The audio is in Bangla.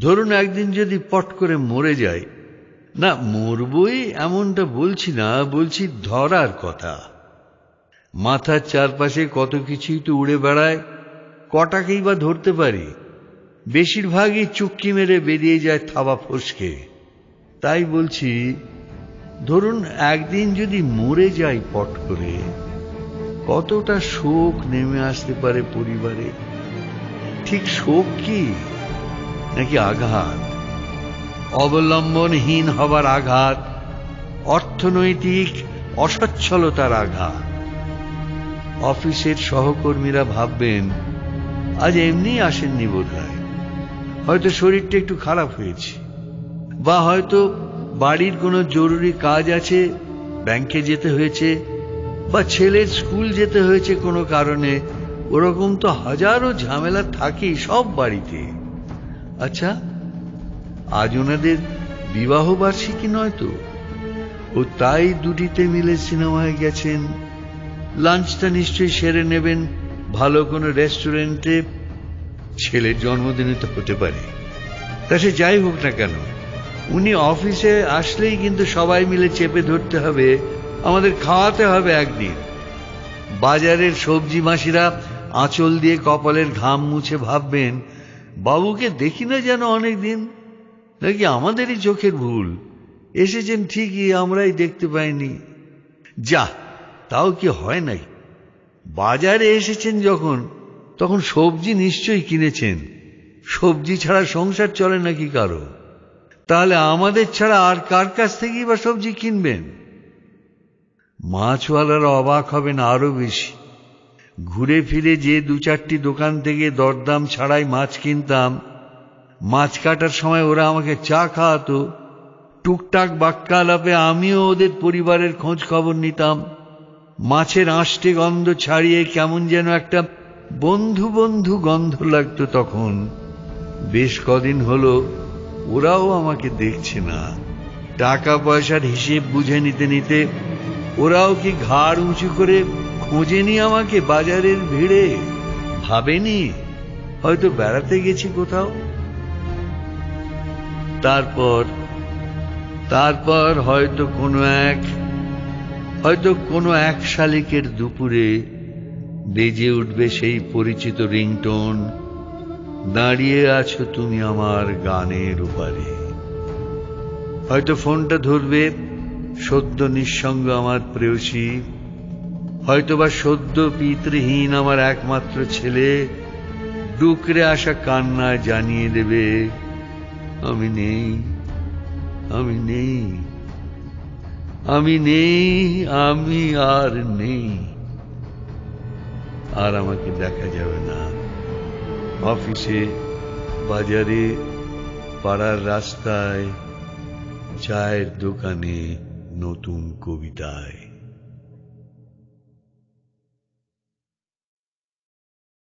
ধরুন একদিন যদি পট করে মরে যায়, না মরবই এমনটা বলছি না, বলছি ধরার কথা। মাথার চারপাশে কত কিছুই তো উড়ে বেড়ায়, কটাকেই বা ধরতে পারি? বেশিরভাগই চুক্কি মেরে বেরিয়ে যায় থাবা ফসকে। তাই বলছি, ধরুন একদিন যদি মরে যাই পট করে, কতটা শোক নেমে আসতে পারে পরিবারে। ঠিক শোক কি, নাকি আঘাত? অবলম্বনহীন হবার আঘাত, অর্থনৈতিক অসচ্ছলতার আঘাত। অফিসের সহকর্মীরা ভাববেন আজ এমনি আসেননি বোধহয়, হয়তো শরীরটা একটু খারাপ হয়েছে, বা হয়তো বাড়ির কোনো জরুরি কাজ আছে, ব্যাংকে যেতে হয়েছে, বা ছেলের স্কুল যেতে হয়েছে কোনো কারণে। ওরকম তো হাজারো ঝামেলা থাকেই সব বাড়িতে। আচ্ছা, আজ ওনাদের বিবাহ বার্ষিকী নয় তো? ও তাই দুটিতে মিলে সিনেমায় গেছেন। লাঞ্চটা নিশ্চয়ই সেরে নেবেন ভালো কোনো রেস্টুরেন্টে। ছেলের জন্মদিনে তো হতে পারে। তা সে যাই হোক না কেন, উনি অফিসে আসলেই কিন্তু সবাই মিলে চেপে ধরতে হবে, আমাদের খাওয়াতে হবে একদিন। বাজারের সবজি মাসিরা আঁচল দিয়ে কপালের ঘাম মুছে ভাববেন, বাবুকে দেখি না যেন অনেকদিন, নাকি আমাদেরই চোখের ভুল, এসেছেন ঠিকই, আমরাই দেখতে পাইনি। যা, তাও কি হয় নাই? বাজারে এসেছেন যখন, তখন সবজি নিশ্চয়ই কিনেছেন। সবজি ছাড়া সংসার চলে নাকি কারো? তাহলে আমাদের ছাড়া আর কার কাছ থেকেই বা সবজি কিনবেন? মাছওয়ালারা অবাক হবেন আরো বেশি। ঘুরে ফিরে যে দু চারটি দোকান থেকে দরদাম ছাড়াই মাছ কিনতাম, মাছ কাটার সময় ওরা আমাকে চা খাওয়াতো। টুকটাক বাক্যালাপে আমিও ওদের পরিবারের খোঁজ খবর নিতাম। মাছের আঁশটে গন্ধ ছাড়িয়ে কেমন যেন একটা বন্ধু বন্ধু গন্ধ লাগতো তখন। বেশ কদিন হলো ওরাও আমাকে দেখছে না। টাকা পয়সার হিসেব বুঝে নিতে নিতে ওরাও কি ঘাড় উঁচু করে খোঁজেনি আমাকে বাজারের ভিড়ে? ভাবেনি হয়তো বেড়াতে গেছি কোথাও? তারপর হয়তো কোনো এক শালিকের দুপুরে বেজে উঠবে সেই পরিচিত রিংটোন, দাঁড়িয়ে আছো তুমি আমার গানের উপারে। হয়তো ফোনটা ধরবে সদ্য নিঃসঙ্গ আমার প্রেয়সী, হয়তোবা সদ্য পিতৃহীন আমার একমাত্র ছেলে ডুকরে আসা কান্নায় জানিয়ে দেবে, আমি নেই, আমি নেই, আমি নেই, আমি আর নেই। আর আমাকে দেখা যাবে না অফিসে, বাজারে, পাড়ার রাস্তায়, চায়ের দোকানে, নতুন কবিতায়।